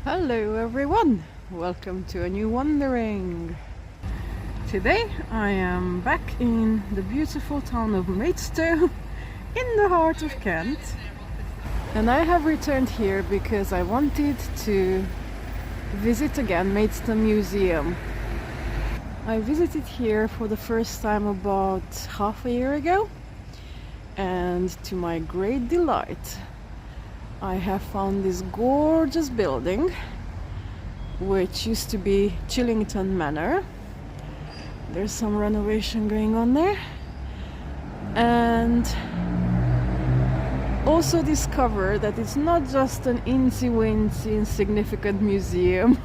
Hello everyone, welcome to a new wandering. Today I am back in the beautiful town of Maidstone in the heart of Kent, and I have returned here because I wanted to visit again Maidstone Museum. I visited here for the first time about half a year ago, and to my great delight I have found this gorgeous building which used to be Chillington Manor. There's some renovation going on there, and also discovered that it's not just an insy-wincy insignificant museum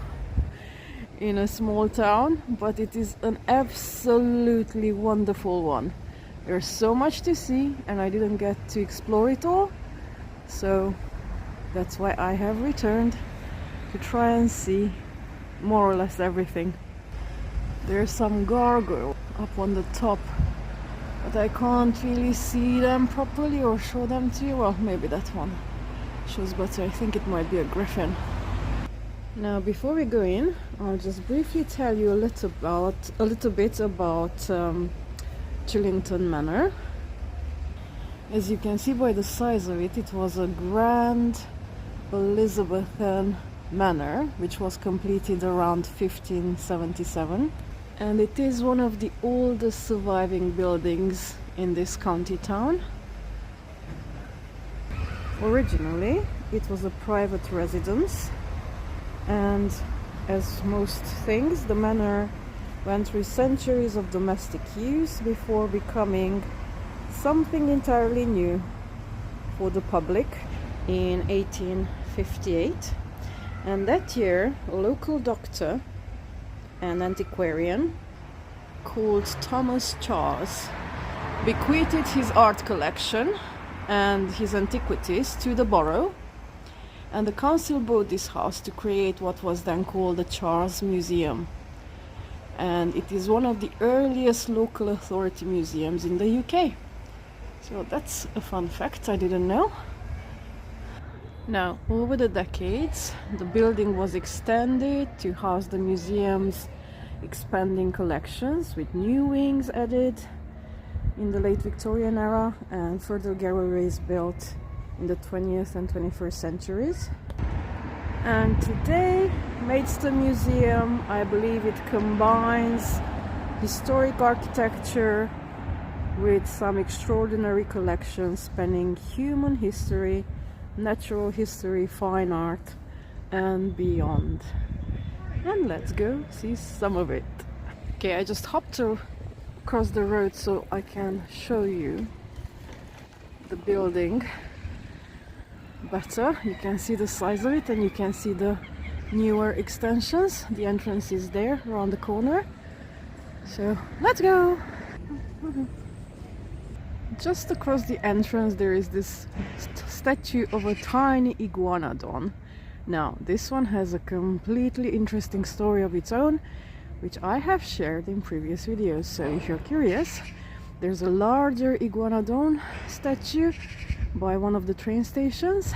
in a small town, but it is an absolutely wonderful one. There's so much to see and I didn't get to explore it all, so that's why I have returned to try and see more or less everything. There's some gargoyle up on the top, but I can't really see them properly or show them to you. Well, maybe that one shows better. I think it might be a griffin. Now, before we go in, I'll just briefly tell you a little bit about Chillington Manor. As you can see by the size of it, it was a grand Elizabethan manor which was completed around 1577, and it is one of the oldest surviving buildings in this county town. Originally it was a private residence, and as most things, the manor went through centuries of domestic use before becoming something entirely new for the public in 1858. And that year, a local doctor and antiquarian called Thomas Charles bequeathed his art collection and his antiquities to the borough, and the council bought this house to create what was then called the Charles Museum. And it is one of the earliest local authority museums in the UK. So that's a fun fact I didn't know. Now, over the decades, the building was extended to house the museum's expanding collections, with new wings added in the late Victorian era and further galleries built in the 20th and 21st centuries. And today, Maidstone Museum, I believe it combines historic architecture with some extraordinary collections spanning human history, natural history, fine art, and beyond. And let's go see some of it. Okay, I just hopped across the road so I can show you the building better. You can see the size of it, and you can see the newer extensions. The entrance is there around the corner, so let's go. Just across the entrance there is this statue of a tiny iguanodon. Now, this one has a completely interesting story of its own, which I have shared in previous videos, so if you're curious, there's a larger iguanodon statue by one of the train stations,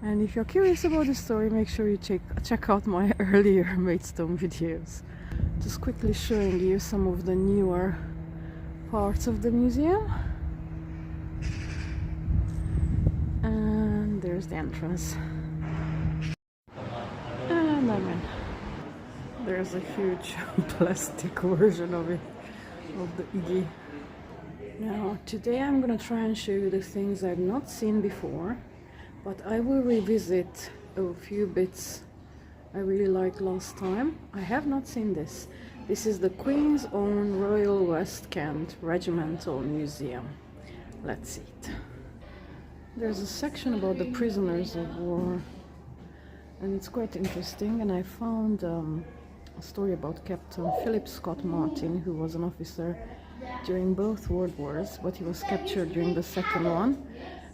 and if you're curious about the story, make sure you check out my earlier Maidstone videos. Just quickly showing you some of the newer parts of the museum. And there's the entrance. And I'm in. There's a huge plastic version of it, of the Iggy. Now, today I'm gonna try and show you the things I've not seen before, but I will revisit a few bits I really liked last time. I have not seen this. This is the Queen's Own Royal West Kent Regimental Museum. Let's see it. There's a section about the prisoners of war, and it's quite interesting, and I found a story about Captain Philip Scott Martin, who was an officer during both World Wars, but he was captured during the second one.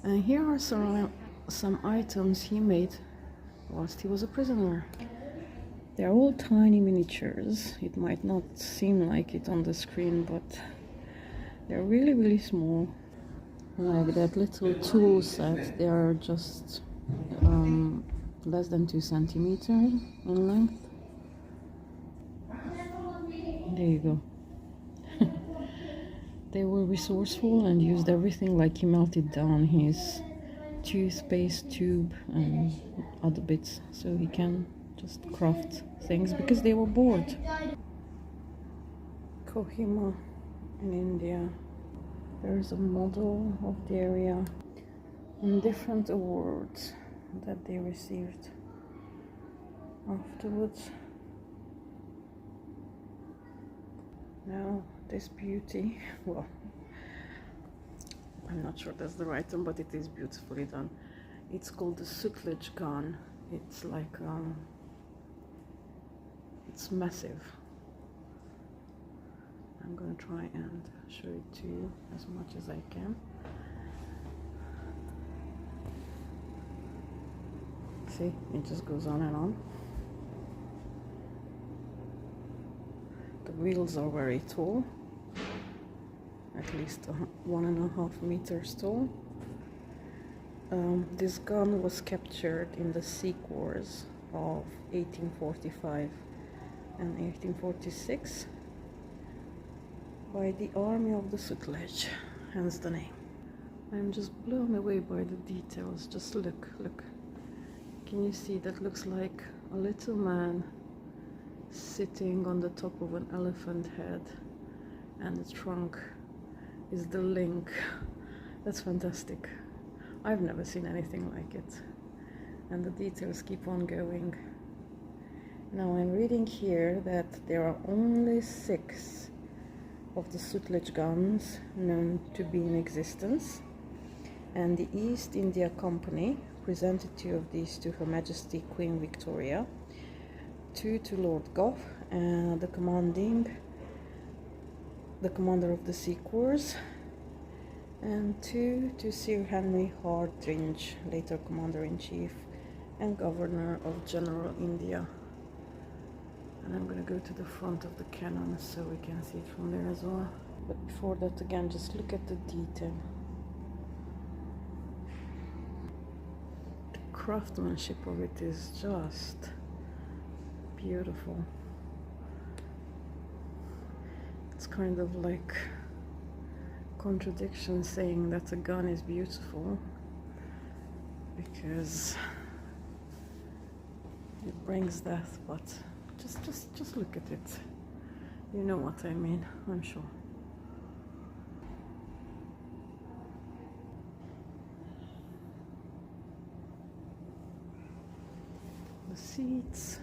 And here are some items he made whilst he was a prisoner. They're all tiny miniatures. It might not seem like it on the screen, but they're really, really small. Like that little tool set, they are just less than 2 centimeters in length. There you go. They were resourceful and used everything, like he melted down his toothpaste tube and other bits so he can just craft things because they were bored. Kohima in India. There is a model of the area and different awards that they received afterwards. Now this beauty, well, I'm not sure that's the right term, but it is beautifully done. It's called the Sutlej gun. It's like it's massive. I'm gonna try and show it to you as much as I can. See, it just goes on and on. The wheels are very tall, at least 1.5 meters tall. This gun was captured in the Sikh Wars of 1845 and 1846 by the army of the Sutlej, hence the name. I'm just blown away by the details. Just look. Can you see that looks like a little man sitting on the top of an elephant head, and the trunk is the link. That's fantastic. I've never seen anything like it, and the details keep on going. Now I'm reading here that there are only 6 of the Sutlej guns known to be in existence, and the East India Company presented 2 of these to Her Majesty Queen Victoria, 2 to Lord Gough, the commander of the Sikh Wars, and 2 to Sir Henry Hardinge, later Commander-in-Chief and Governor of General India. And I'm going to go to the front of the cannon so we can see it from there as well. But before that, again, just look at the detail. The craftsmanship of it is just beautiful. It's kind of like contradiction saying that a gun is beautiful, because it brings death, but just look at it. You know what I mean, I'm sure. The seats.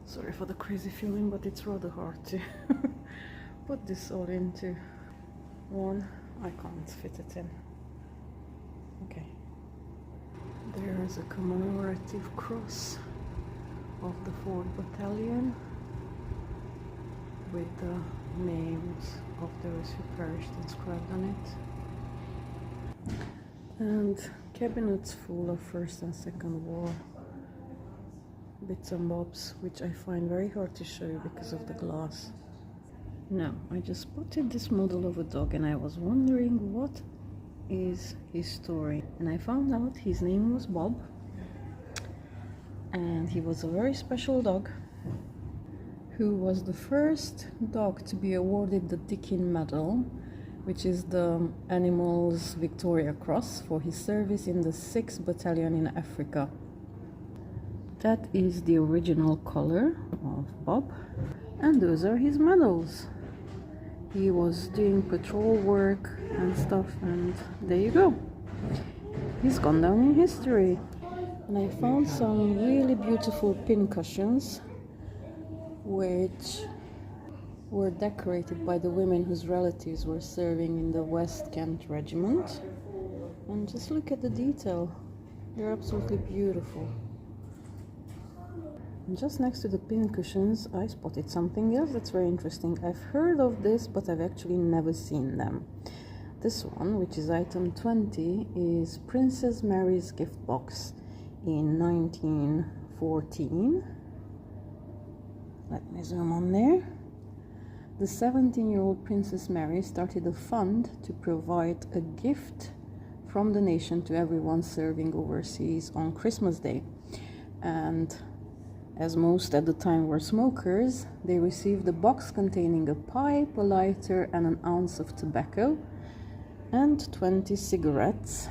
Sorry for the crazy feeling, but it's rather hard to put this all into one. I can't fit it in. Okay. There is a commemorative cross of the 4th Battalion with the names of those who perished inscribed on it. And cabinets full of First and Second War bits and bobs, which I find very hard to show because of the glass. Now, I just spotted this model of a dog and I was wondering what is his story, and I found out his name was Bob, and he was a very special dog who was the first dog to be awarded the Dickin Medal, which is the Animals Victoria Cross, for his service in the 6th Battalion in Africa. That is the original color of Bob, and those are his medals. He was doing patrol work and stuff, and there you go. He's gone down in history. And I found some really beautiful pin cushions which were decorated by the women whose relatives were serving in the West Kent Regiment. And just look at the detail. They're absolutely beautiful. And just next to the pin cushions, I spotted something else that's very interesting. I've heard of this, but I've actually never seen them. This one, which is item 20, is Princess Mary's gift box in 1914. Let me zoom on there. The 17-year-old Princess Mary started a fund to provide a gift from the nation to everyone serving overseas on Christmas Day. And as most at the time were smokers, they received a box containing a pipe, a lighter, and an ounce of tobacco, and 20 cigarettes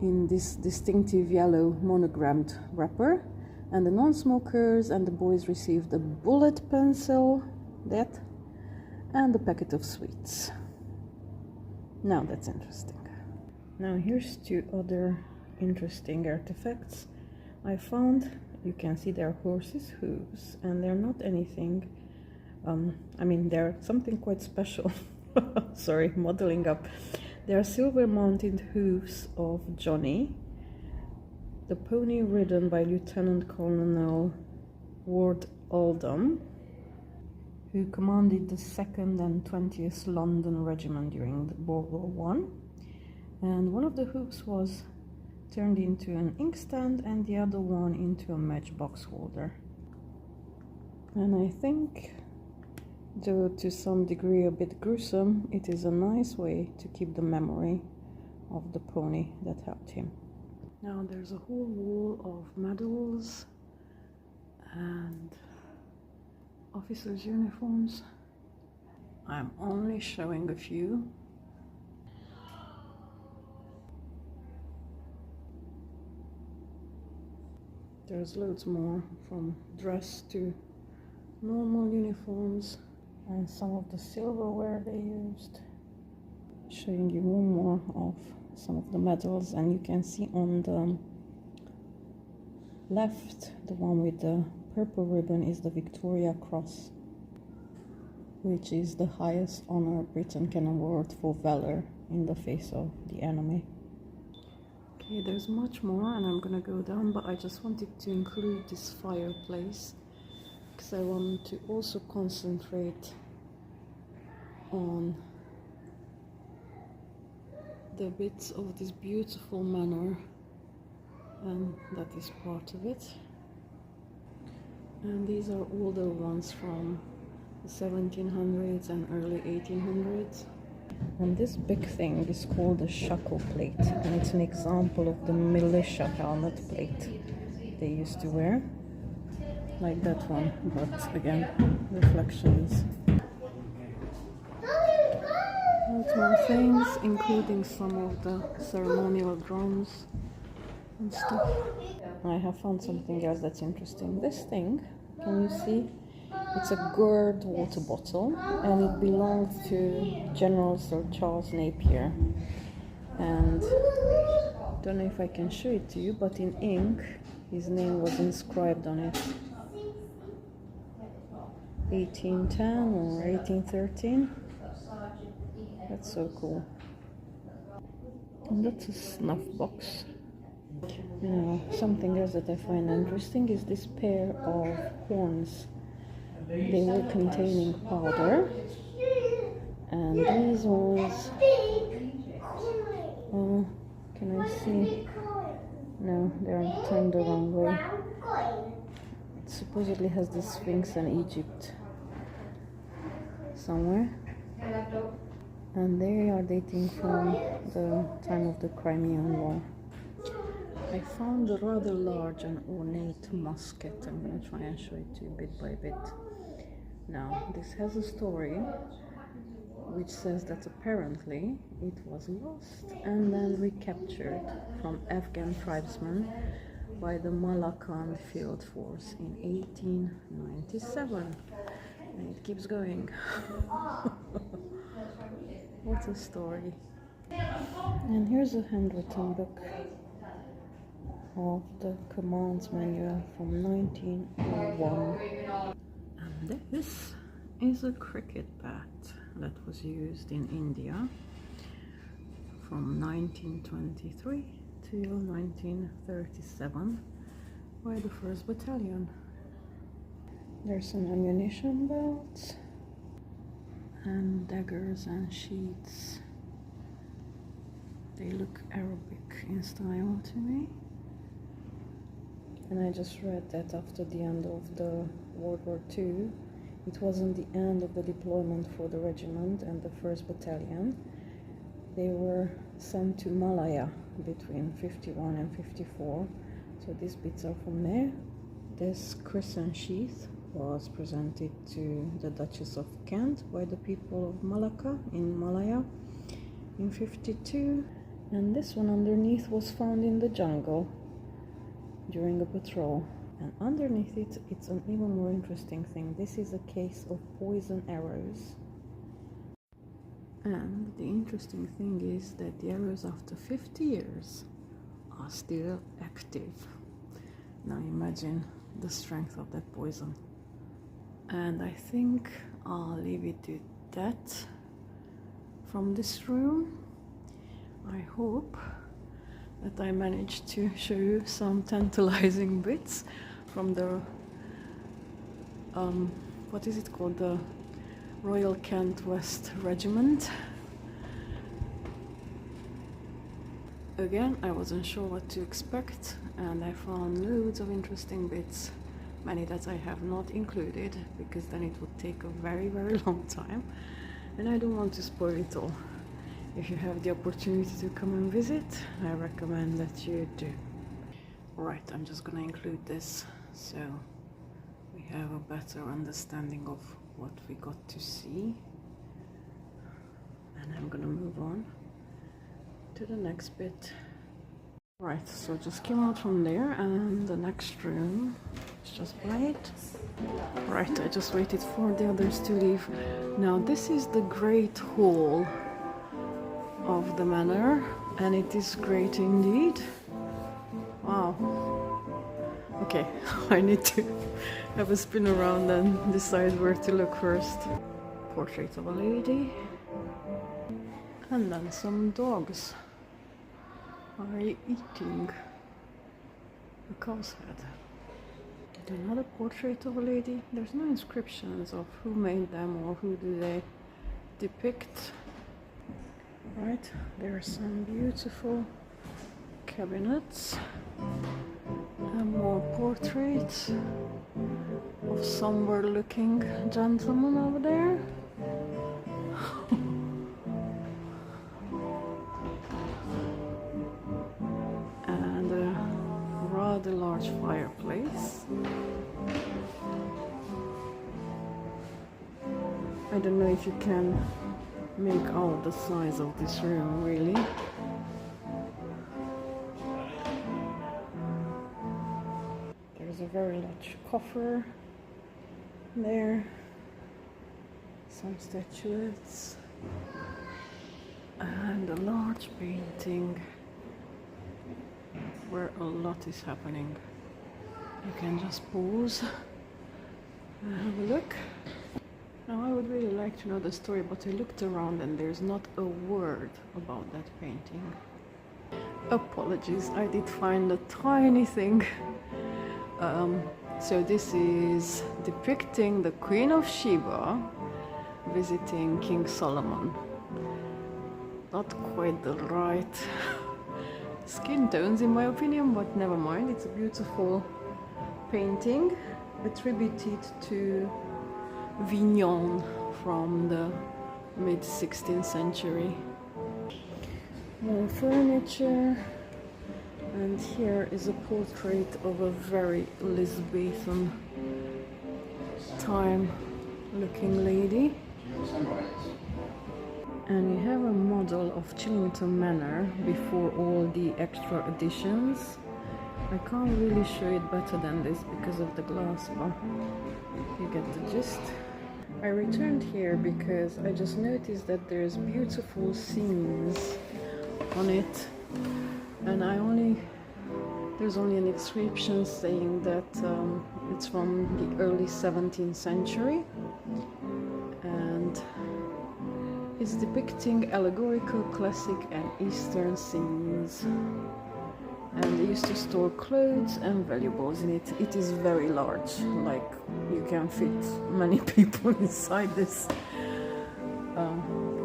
in this distinctive yellow monogrammed wrapper. And the non-smokers and the boys received a bullet pencil, and a packet of sweets. Now that's interesting. Now here's two other interesting artifacts I found. You can see they're horses' hooves, and they're not anything, they're something quite special. Sorry, modeling up. They are silver mounted hooves of Johnny, the pony ridden by Lieutenant Colonel Ward Oldham, who commanded the 2nd and 20th London Regiment during World War I. And one of the hooves was turned into an inkstand and the other one into a matchbox holder. And I think, though to some degree a bit gruesome, it is a nice way to keep the memory of the pony that helped him. Now there's a whole wall of medals and officers' uniforms. I'm only showing a few. There's loads more, from dress to normal uniforms, and some of the silverware they used. Showing you one more of some of the medals, and you can see on the left, the one with the purple ribbon is the Victoria Cross, which is the highest honor Britain can award for valor in the face of the enemy. Okay, there's much more, and I'm gonna go down, but I just wanted to include this fireplace because I want to also concentrate on the bits of this beautiful manor, and that is part of it. And these are older ones from the 1700s and early 1800s. And this big thing is called a shackle plate, and it's an example of the militia helmet plate they used to wear, like that one, but again, reflections. Lots more things, including some of the ceremonial drums and stuff. I have found something else that's interesting. This thing, can you see? It's a gourd water bottle, and it belonged to General Sir Charles Napier. And don't know if I can show it to you, but in ink, his name was inscribed on it. 1810 or 1813. That's so cool. And that's a snuff box. Now, something else that I find interesting is this pair of horns. They were containing powder, and these ones, can I see? No, they're turned the wrong way. It supposedly has the Sphinx and Egypt somewhere, and they are dating from the time of the Crimean War. I found a rather large and ornate musket. I'm going to try and show it to you bit by bit. Now, this has a story which says that apparently it was lost and then recaptured from Afghan tribesmen by the Malakand Field Force in 1897. And it keeps going. What a story. And here's a handwritten book of the Commands Manual from 1901. And this is a cricket bat that was used in India from 1923 till 1937 by the 1st Battalion. There's some ammunition belts and daggers and sheets. They look Arabic in style to me. And I just read that after the end of the World War II, it wasn't the end of the deployment for the regiment and the 1st Battalion, They were sent to Malaya between 51 and 54. So these bits are from there. This crescent sheath was presented to the Duchess of Kent by the people of Malacca in Malaya in 52. And this one underneath was found in the jungle during a patrol. And underneath it, it's an even more interesting thing. This is a case of poison arrows. And the interesting thing is that the arrows after 50 years are still active. Now imagine the strength of that poison. And I think I'll leave it to that from this room. I hope that I managed to show you some tantalizing bits from the what is it called, the Royal Kent West Regiment. Again, I wasn't sure what to expect, and I found loads of interesting bits, many that I have not included because then it would take a very long time, and I don't want to spoil it all. If you have the opportunity to come and visit, I recommend that you do. Right, I'm just gonna include this so we have a better understanding of what we got to see, and I'm gonna move on to the next bit. Right, so just came out from there, and the next room is just right. Right, I just waited for the others to leave. Now this is the Great Hall of the manor, and it is great indeed. Wow. Okay, I need to have a spin around and decide where to look first. Portrait of a lady, and then some dogs are eating a cow's head. Another portrait of a lady. There's no inscriptions of who made them or who do they depict. Right, there are some beautiful cabinets and more portraits of somber looking gentleman over there. And a rather large fireplace. I don't know if you can make out the size of this room, really. There's a very large coffer there, some statuettes, and a large painting where a lot is happening. You can just pause and have a look. Now I would really like to know the story, but I looked around and there's not a word about that painting. Apologies, I did find a tiny thing. So this is depicting the Queen of Sheba visiting King Solomon. Not quite the right skin tones in my opinion, but never mind. It's a beautiful painting attributed to Vignon from the mid-16th century. More furniture, and here is a portrait of a very Elizabethan time looking lady. And you have a model of Chillington Manor before all the extra additions. I can't really show it better than this because of the glass, but you get the gist. I returned here because I just noticed that there's beautiful scenes on it, and there's only an inscription saying that it's from the early 17th century, and it's depicting allegorical classic and eastern scenes. And they used to store clothes and valuables in it. It is very large, like you can fit many people inside this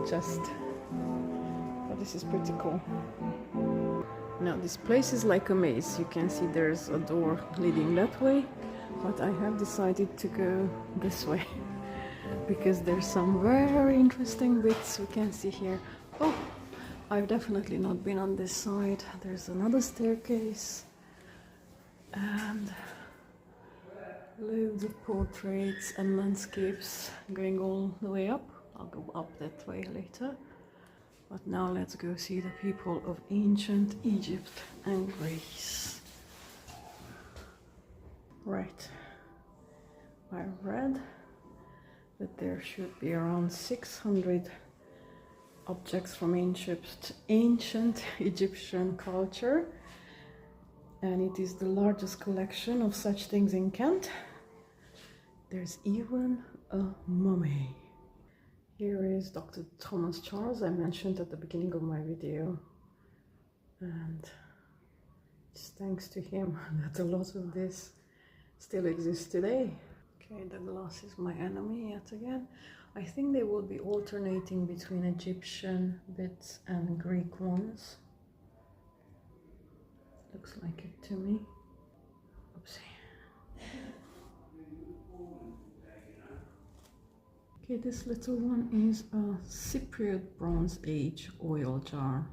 chest. But this is pretty cool. Now this place is like a maze. You can see there's a door leading that way, but I have decided to go this way because there's some very interesting bits we can see here. Oh, I've definitely not been on this side. There's another staircase and loads of portraits and landscapes going all the way up. I'll go up that way later. But now let's go see the people of ancient Egypt and Greece. Right. I read that there should be around 600 objects from ancient Egyptian culture, and it is the largest collection of such things in Kent. There's even a mummy. Here is Dr. Thomas Charles, I mentioned at the beginning of my video, and it's thanks to him that a lot of this still exists today. Okay, the glass is my enemy yet again. I think they will be alternating between Egyptian bits and Greek ones. Looks like it to me. Oopsie. Okay, this little one is a Cypriot Bronze Age oil jar.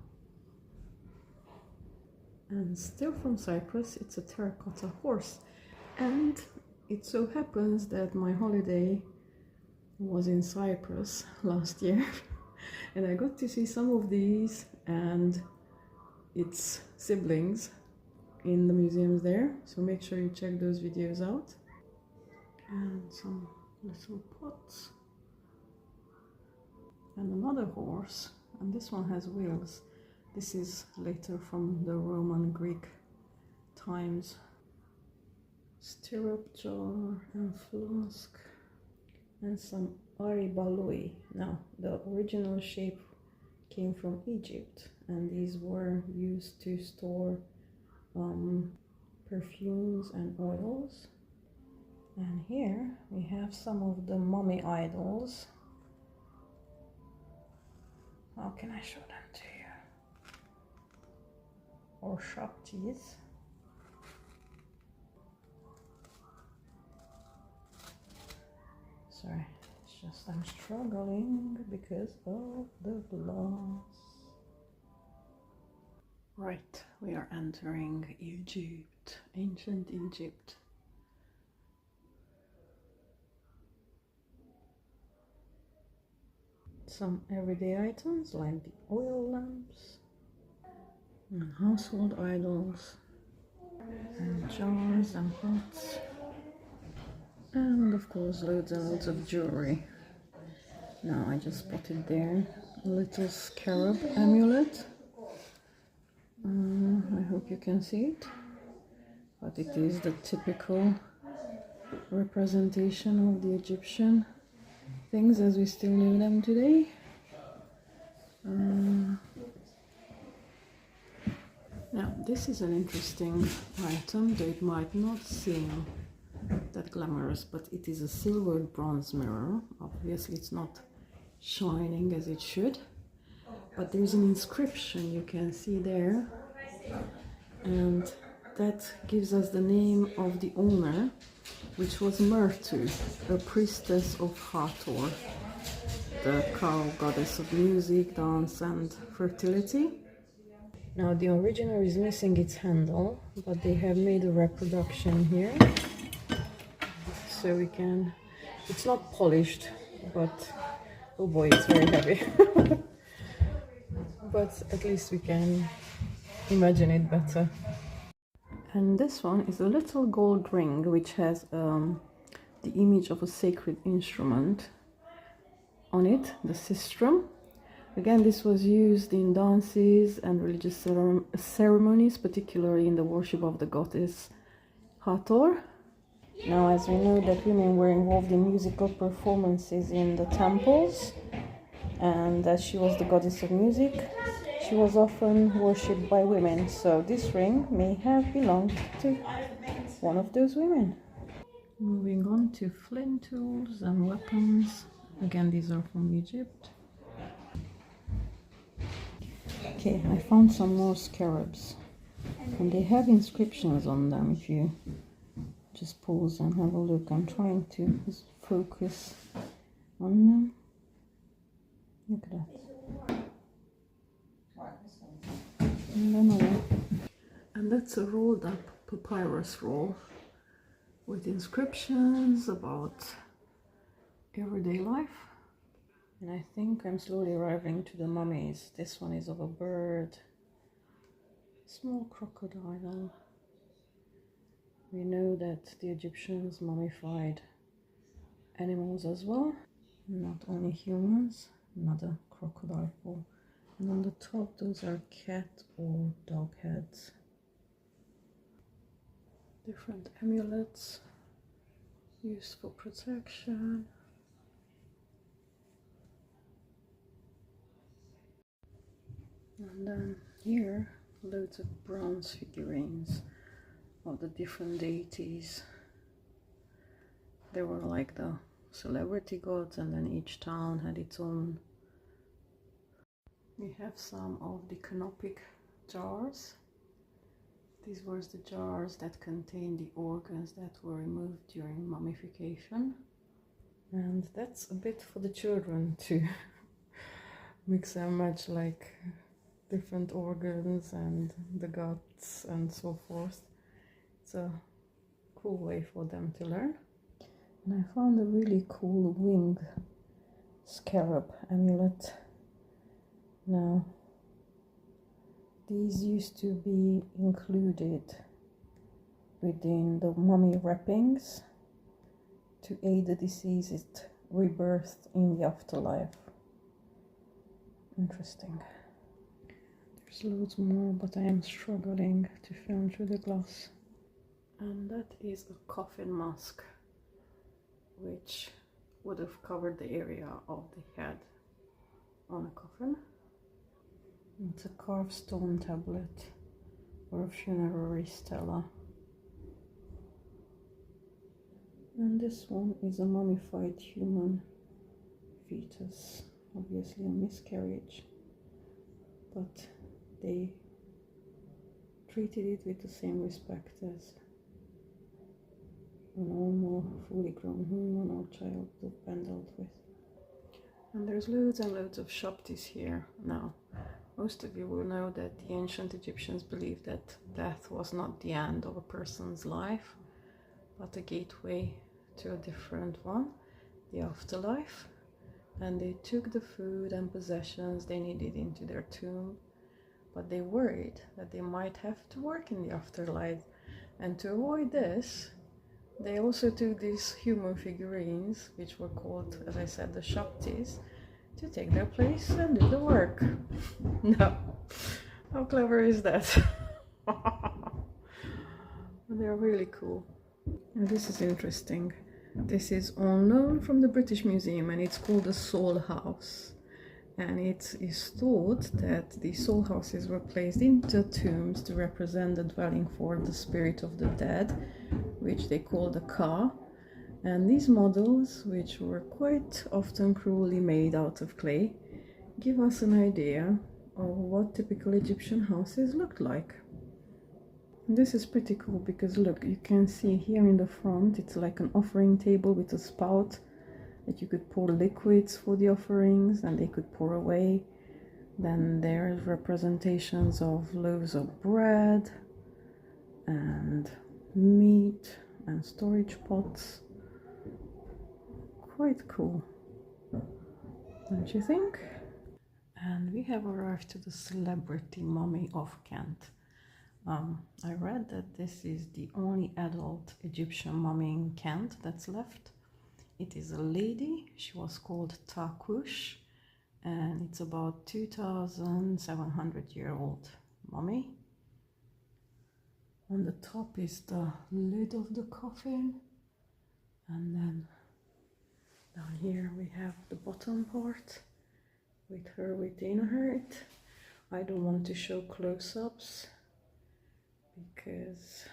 And still from Cyprus, it's a terracotta horse. And it so happens that my holiday was in Cyprus last year. And I got to see some of these and its siblings in the museums there. So make sure you check those videos out. And some little pots. And another horse, and this one has wheels. This is later from the Roman Greek times. Stirrup jar and flask and some aribaloi. Now the original shape came from Egypt, and these were used to store perfumes and oils. And here we have some of the mummy idols. How can I show them to you? Or Shaktis. Sorry, it's just I'm struggling because of the glass. Right, we are entering Egypt, ancient Egypt. Some everyday items like the oil lamps and household idols and jars and pots, and of course loads and loads of jewelry. Now I just spotted there a little scarab amulet. I hope you can see it, but it is the typical representation of the Egyptian things as we still know them today. Now this is an interesting item, though it might not seem that glamorous, but it is a silver bronze mirror. Obviously it's not shining as it should, but there is an inscription you can see there, and that gives us the name of the owner, which was Mertu, a priestess of Hathor, the cow goddess of music, dance and fertility. Now the original is missing its handle, but they have made a reproduction here, so we can, it's not polished, but oh boy, it's very heavy. But at least we can imagine it better. And this one is a little gold ring which has the image of a sacred instrument on it, the sistrum. Again, this was used in dances and religious ceremonies, particularly in the worship of the goddess Hathor. Now, as we know that women were involved in musical performances in the temples, and as she was the goddess of music, she was often worshipped by women, so this ring may have belonged to one of those women. Moving on to flint tools and weapons. Again, these are from Egypt. Okay, I found some more scarabs, and they have inscriptions on them. If you just pause and have a look, I'm trying to focus on them. Look at that. I don't know. And that's a rolled up papyrus roll with inscriptions about everyday life. And I think I'm slowly arriving to the mummies. This one is of a bird, small crocodile. We know that the Egyptians mummified animals as well, not only humans. Another crocodile paw. And on the top, those are cat or dog heads. Different amulets used for protection. And then here, loads of bronze figurines of the different deities. They were like the celebrity gods, and then each town had its own. We have some of the canopic jars. These were the jars that contained the organs that were removed during mummification. And that's a bit for the children to mix and match, like different organs and the guts and so forth. It's a cool way for them to learn. And I found a really cool wing scarab amulet. Now, these used to be included within the mummy wrappings to aid the deceased rebirth in the afterlife. Interesting. There's loads more, but I am struggling to film through the glass. And that is a coffin mask, which would have covered the area of the head on a coffin. It's a carved stone tablet or a funerary stela. And this one is a mummified human fetus, obviously a miscarriage, but they treated it with the same respect as a normal, fully grown human or child would been dealt with. And there's loads and loads of shoptis here now. Most of you will know that the ancient Egyptians believed that death was not the end of a person's life, but a gateway to a different one, the afterlife. And they took the food and possessions they needed into their tomb, but they worried that they might have to work in the afterlife. And to avoid this, they also took these human figurines, which were called, as I said, the shoptis, to take their place and do the work. No, how clever is that? They're really cool. Now, this is interesting. This is all known from the British Museum, and it's called the Soul House. And it is thought that the soul houses were placed into tombs to represent the dwelling for the spirit of the dead, which they call the Ka. And these models, which were quite often cruelly made out of clay, give us an idea of what typical Egyptian houses looked like. And this is pretty cool because look, you can see here in the front, it's like an offering table with a spout that you could pour liquids for the offerings and they could pour away. Then there's representations of loaves of bread and meat and storage pots. Quite cool, don't you think? And we have arrived to the celebrity mummy of Kent. I read that this is the only adult Egyptian mummy in Kent that's left. It is a lady. She was called Takush, and it's about 2,700-year-old mummy. On the top is the lid of the coffin, and then down here we have the bottom part with her within her. I don't want to show close-ups because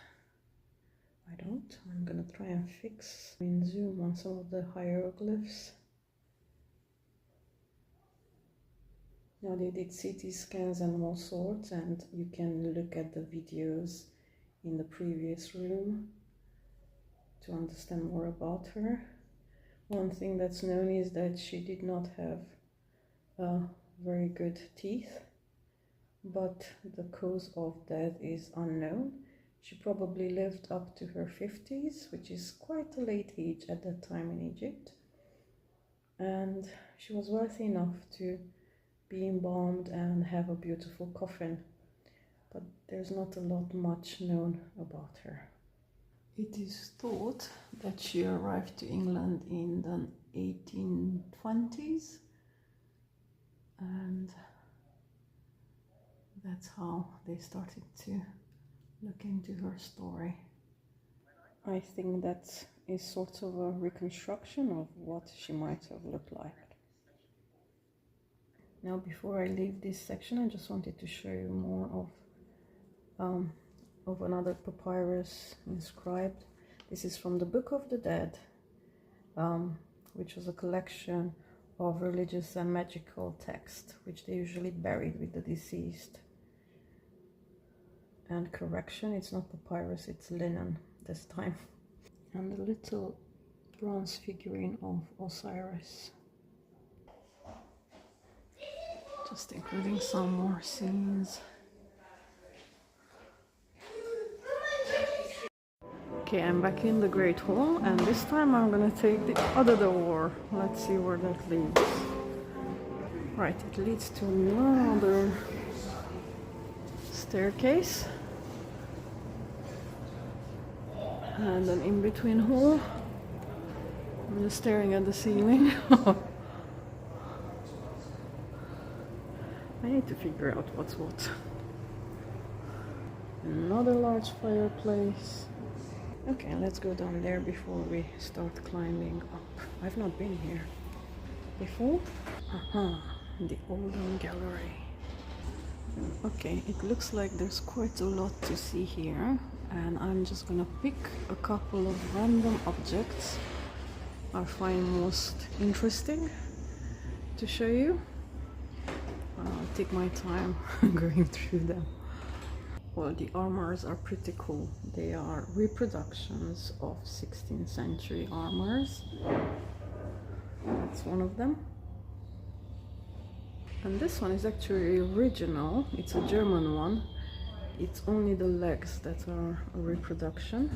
I'm gonna try and zoom on some of the hieroglyphs. Now they did CT scans and all sorts, and you can look at the videos in the previous room to understand more about her. One thing that's known is that she did not have very good teeth, but the cause of death is unknown. She probably lived up to her 50s, which is quite a late age at that time in Egypt. And she was wealthy enough to be embalmed and have a beautiful coffin, but there's not a lot much known about her. It is thought that she arrived to England in the 1820s, and that's how they started to look into her story. I think that is sort of a reconstruction of what she might have looked like. Now, before I leave this section, I just wanted to show you more of another papyrus inscribed. This is from the Book of the Dead, which was a collection of religious and magical texts, which they usually buried with the deceased. And correction, it's not papyrus, it's linen this time. And a little bronze figurine of Osiris. Just including some more scenes. Okay, I'm back in the Great Hall, and this time I'm gonna take the other door. Let's see where that leads. Right, it leads to another staircase. And an in-between hall. I'm just staring at the ceiling. I need to figure out what's what. Another large fireplace. Okay, let's go down there before we start climbing up. I've not been here before. The Olden Gallery. Okay, it looks like there's quite a lot to see here, and I'm just gonna pick a couple of random objects I find most interesting to show you. I'll take my time going through them. Well, the armors are pretty cool. They are reproductions of 16th century armors. That's one of them. And this one is actually original. It's a German one. It's only the legs that are a reproduction.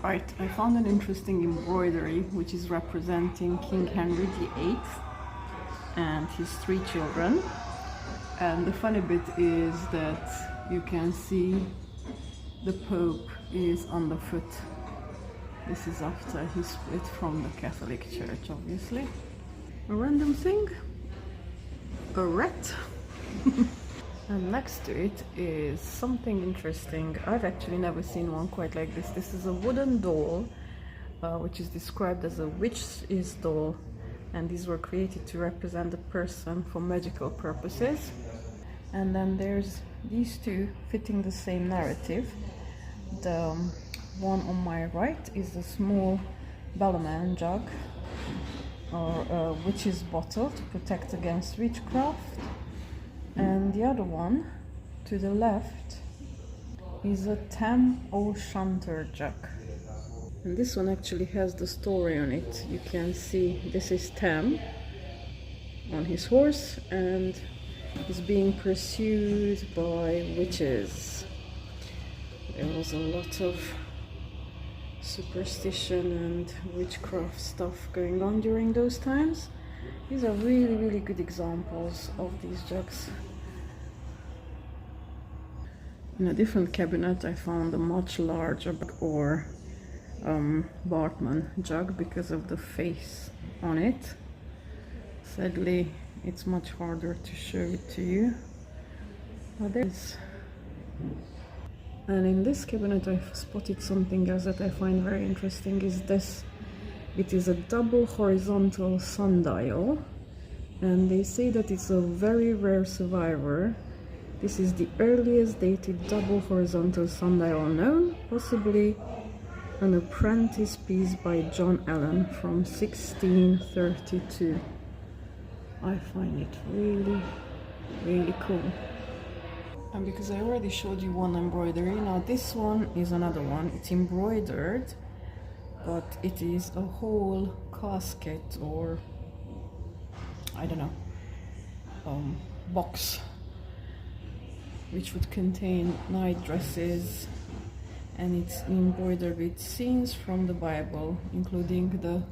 Right, I found an interesting embroidery which is representing King Henry VIII and his 3 children. And the funny bit is that you can see the Pope is on the foot. This is after he split from the Catholic Church, obviously. A random thing, a rat. And next to it is something interesting. I've actually never seen one quite like this. This is a wooden doll, which is described as a witch's doll. And these were created to represent the person for magical purposes. And then there's these two fitting the same narrative. The one on my right is a small bellman jug, or a witch's bottle to protect against witchcraft. And the other one to the left is a Tam O'Shanter jug. And this one actually has the story on it. You can see this is Tam on his horse, and he's being pursued by witches. There was a lot of superstition and witchcraft stuff going on during those times. These are really, really good examples of these jugs. In a different cabinet I found a much larger or Bartman jug because of the face on it. Sadly, it's much harder to show it to you. But there's... And in this cabinet I've spotted something else that I find very interesting. Is this. It is a double horizontal sundial, and they say that it's a very rare survivor. This is the earliest dated double horizontal sundial known, possibly an apprentice piece by John Allen from 1632. I find it really, really cool. And because I already showed you one embroidery, now this one is another one. It's embroidered, but it is a whole casket, or I don't know, box which would contain night dresses, and it's embroidered with scenes from the Bible, including the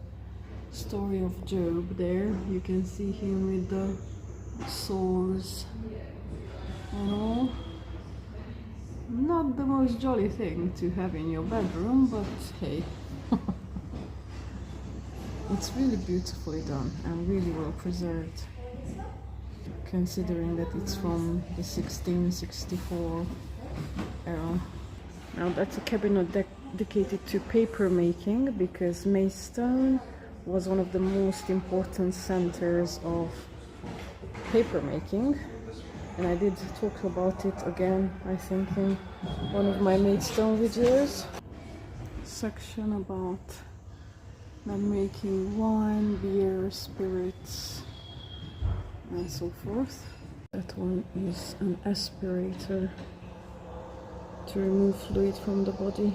story of Job. There you can see him with the swords and all. Not the most jolly thing to have in your bedroom, but hey. It's really beautifully done and really well preserved, considering that it's from the 1664 era. Now that's a cabinet dedicated to paper making, because Maidstone was one of the most important centers of paper making, and I did talk about it again, I think, in one of my Maidstone videos. Section about them making wine, beer, spirits, and so forth. That one is an aspirator to remove fluid from the body,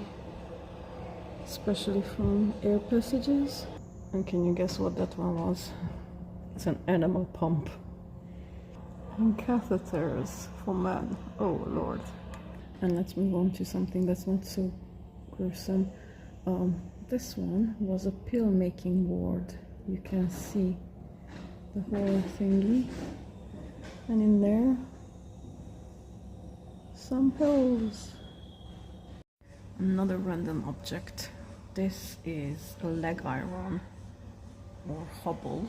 especially from air passages. And can you guess what that one was? It's an animal pump. And catheters for men. Oh Lord. And let's move on to something that's not so gruesome. This one was a pill making board. You can see the whole thingy, and in there some pills. Another random object. This is a leg iron or hobble.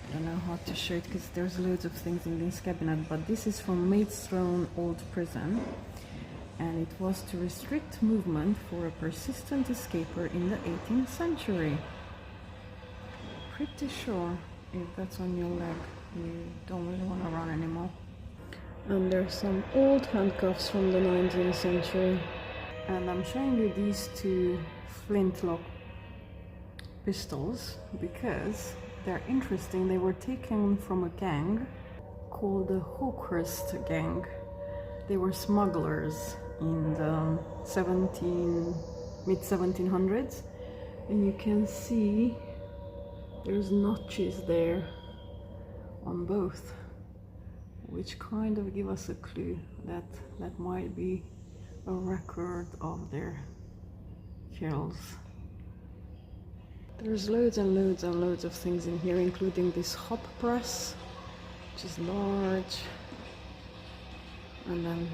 I don't know how to show it because there's loads of things in this cabinet, but this is from Maidstone Old Prison, and it was to restrict movement for a persistent escaper in the 18th century. Pretty sure if that's on your leg, you don't really want to run anymore. And there's some old handcuffs from the 19th century. And I'm showing you these two flintlock pistols because they're interesting. They were taken from a gang called the Hawkhurst Gang. They were smugglers in the mid-1700s, and you can see there's notches there on both, which kind of give us a clue that that might be a record of their kills. There's loads and loads and loads of things in here, including this hop press, which is large, and then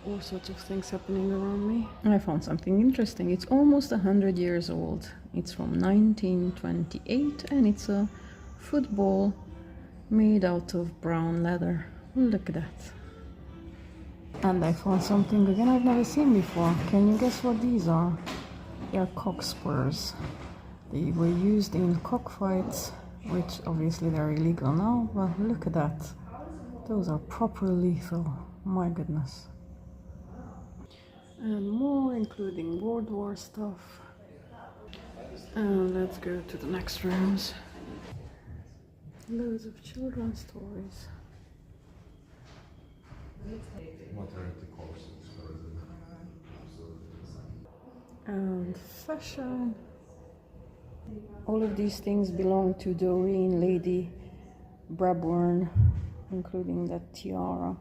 all sorts of things happening around me. I found something interesting. It's almost 100 years old. It's from 1928, and it's a football made out of brown leather. Look at that. And I found something again I've never seen before. Can you guess what these are? They are cockspurs. They were used in cockfights, which obviously they're illegal now, but look at that. Those are proper lethal. My goodness. And more, including World War stuff. And let's go to the next rooms. Loads of children's toys. And fashion. All of these things belong to Doreen Lady Brabourne, including that tiara.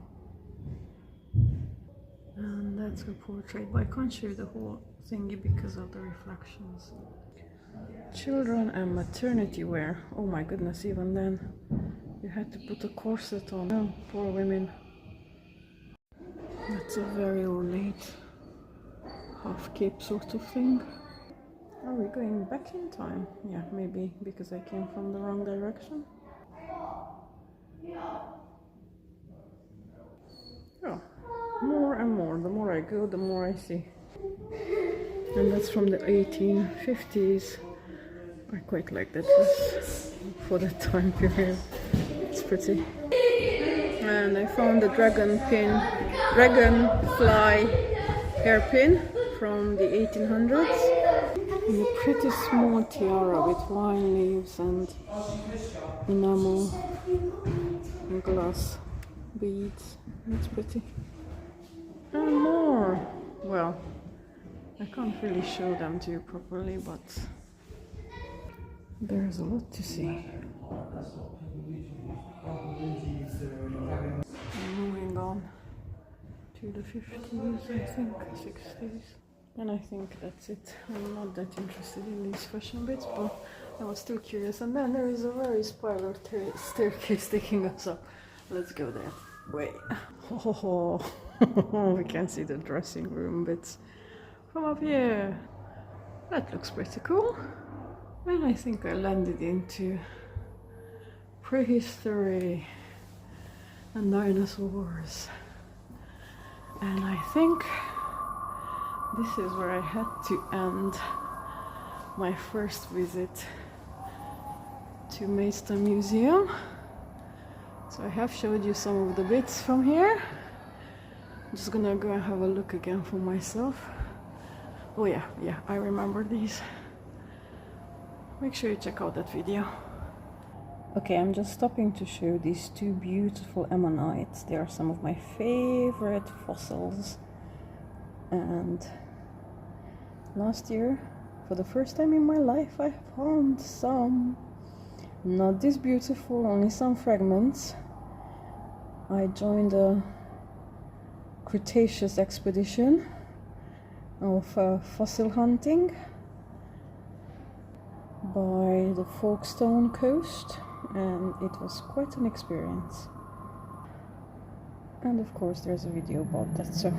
And that's a portrait, but I can't show you the whole thingy because of the reflections. Children and maternity wear. Oh my goodness, even then you had to put a corset on. Oh, poor women. That's a very ornate half cape sort of thing. Are we going back in time? Yeah, maybe because I came from the wrong direction. Oh, more and more. The more I go, the more I see. And that's from the 1850s. I quite like that dress for that time period. It's pretty. And I found the dragonfly hairpin from the 1800s. And a pretty small tiara with wine leaves and enamel and glass beads. That's pretty. And more. Well, I can't really show them to you properly, but there's a lot to see. Moving on to the 50s, I think, 60s. And I think that's it. I'm not that interested in these fashion bits, but I was still curious. And then there is a very spiral staircase taking us up. Let's go there. Wait. Oh, we can see the dressing room bits from up here. That looks pretty cool. And I think I landed into prehistory and dinosaurs. And I think this is where I had to end my first visit to Maidstone Museum. So I have showed you some of the bits from here. I'm just gonna go and have a look again for myself. Oh yeah, I remember these. Make sure you check out that video. Okay, I'm just stopping to show these two beautiful ammonites. They are some of my favorite fossils. And last year, for the first time in my life, I found some. Not this beautiful, only some fragments. I joined a Cretaceous expedition of fossil hunting by the Folkestone coast, and it was quite an experience. And of course there's a video about that, so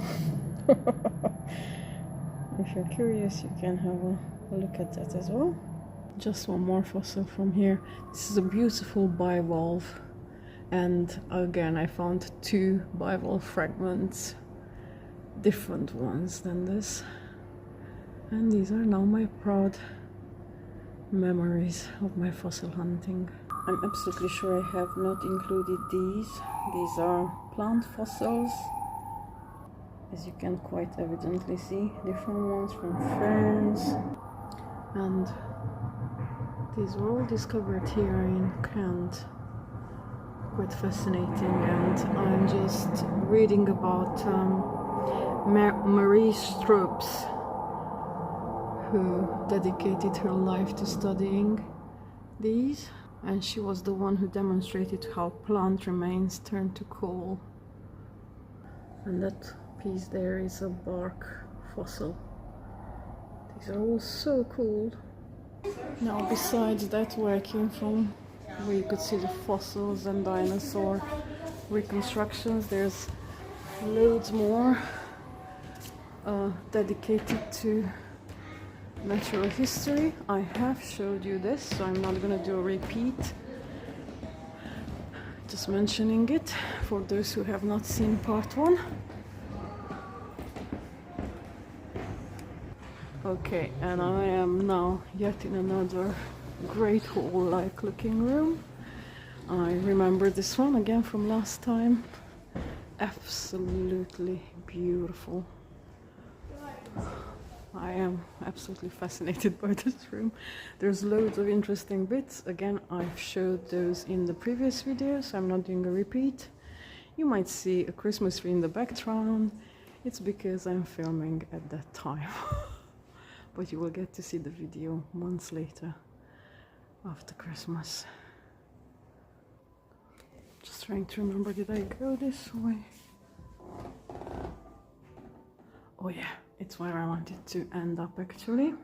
if you're curious you can have a look at that as well. Just one more fossil from here. This is a beautiful bivalve, and again I found two bivalve fragments, different ones than this, and these are now my proud memories of my fossil hunting. I'm absolutely sure I have not included these. These are plant fossils, as you can quite evidently see, different ones from ferns, and these were all discovered here in Kent. Quite fascinating, and I'm just reading about Marie Stopes, who dedicated her life to studying these, and she was the one who demonstrated how plant remains turn to coal. And that piece there is a bark fossil. These are all so cool. Now, besides that, where I came from, where you could see the fossils and dinosaur reconstructions, there's loads more dedicated to natural history. I have showed you this, so I'm not gonna do a repeat. Just mentioning it for those who have not seen part one. Okay, and I am now yet in another great hall-like looking room. I remember this one again from last time. Absolutely beautiful. I am absolutely fascinated by this room. There's loads of interesting bits. Again, I've showed those in the previous videos, so I'm not doing a repeat. You might see a Christmas tree in the background. It's because I'm filming at that time. But you will get to see the video months later, after Christmas. Just trying to remember, did I go this way? Oh yeah, it's where I wanted to end up actually.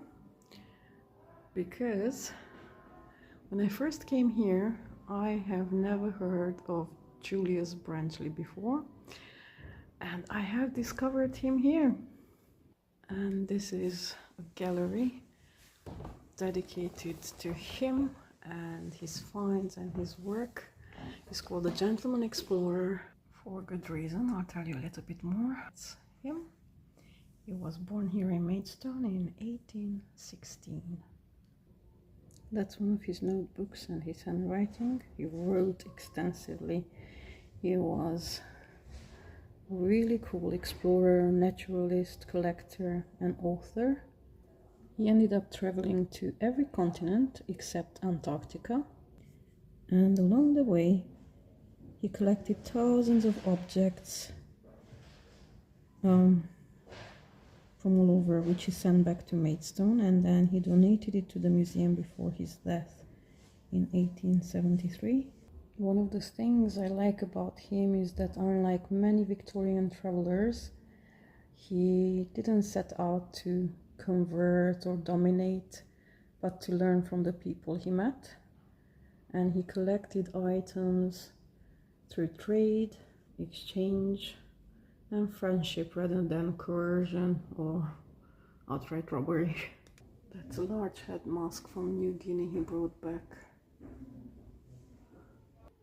Because when I first came here, I have never heard of Julius Brenchley before. And I have discovered him here. And this is a gallery dedicated to him and his finds and his work. He's called the Gentleman Explorer for good reason. I'll tell you a little bit more. It's him. He was born here in Maidstone in 1816. That's one of his notebooks and his handwriting. He wrote extensively. He was a really cool explorer, naturalist, collector, and author. He ended up traveling to every continent except Antarctica. And along the way, he collected thousands of objects from all over, which he sent back to Maidstone, and then he donated it to the museum before his death in 1873. One of the things I like about him is that, unlike many Victorian travelers, he didn't set out to convert or dominate, but to learn from the people he met. And he collected items through trade, exchange, and friendship rather than coercion or outright robbery. That's a large head mask from New Guinea he brought back.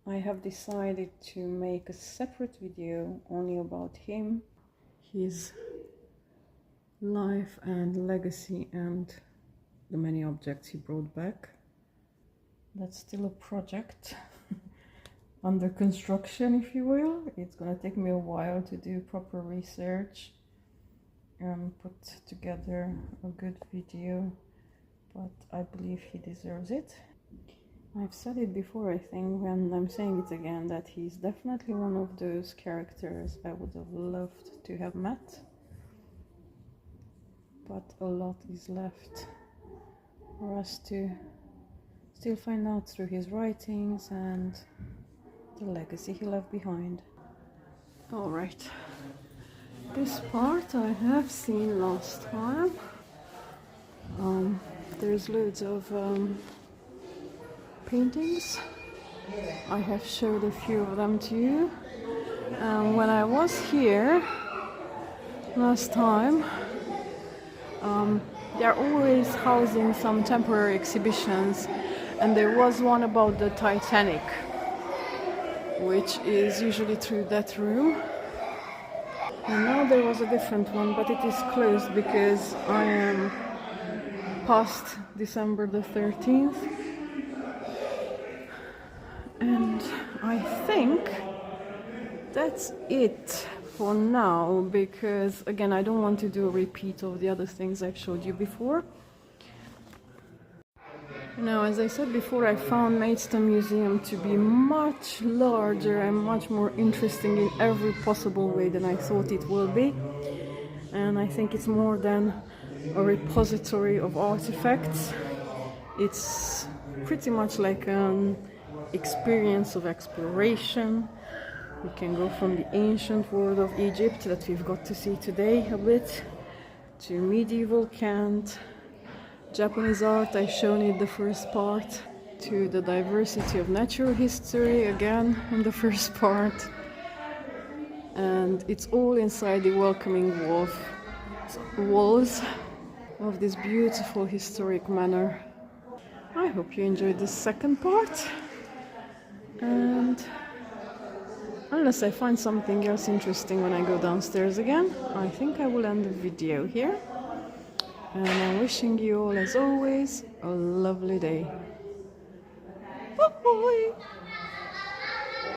I have decided to make a separate video only about him, his life and legacy, and the many objects he brought back. That's still a project under construction, if you will. It's gonna take me a while to do proper research and put together a good video, but I believe he deserves it. I've said it before, I think, and I'm saying it again, that he's definitely one of those characters I would have loved to have met, but a lot is left for us to still find out through his writings and the legacy he left behind. Alright, this part I have seen last time. There's loads of paintings. I have showed a few of them to you. When I was here last time, they're always housing some temporary exhibitions, and there was one about the Titanic, which is usually through that room. And now there was a different one, but it is closed because I am past December the 13th. And I think that's it for now, because again, I don't want to do a repeat of the other things I've showed you before. Now, as I said before, I found Maidstone Museum to be much larger and much more interesting in every possible way than I thought it will be. And I think it's more than a repository of artifacts. It's pretty much like an experience of exploration. We can go from the ancient world of Egypt that we've got to see today a bit, to medieval Kent, Japanese art, I've shown it the first part, to the diversity of natural history, again in the first part. And it's all inside the welcoming walls of this beautiful historic manor. I hope you enjoyed this second part, and unless I find something else interesting when I go downstairs again, I think I will end the video here. And I'm wishing you all, as always, a lovely day. Bye!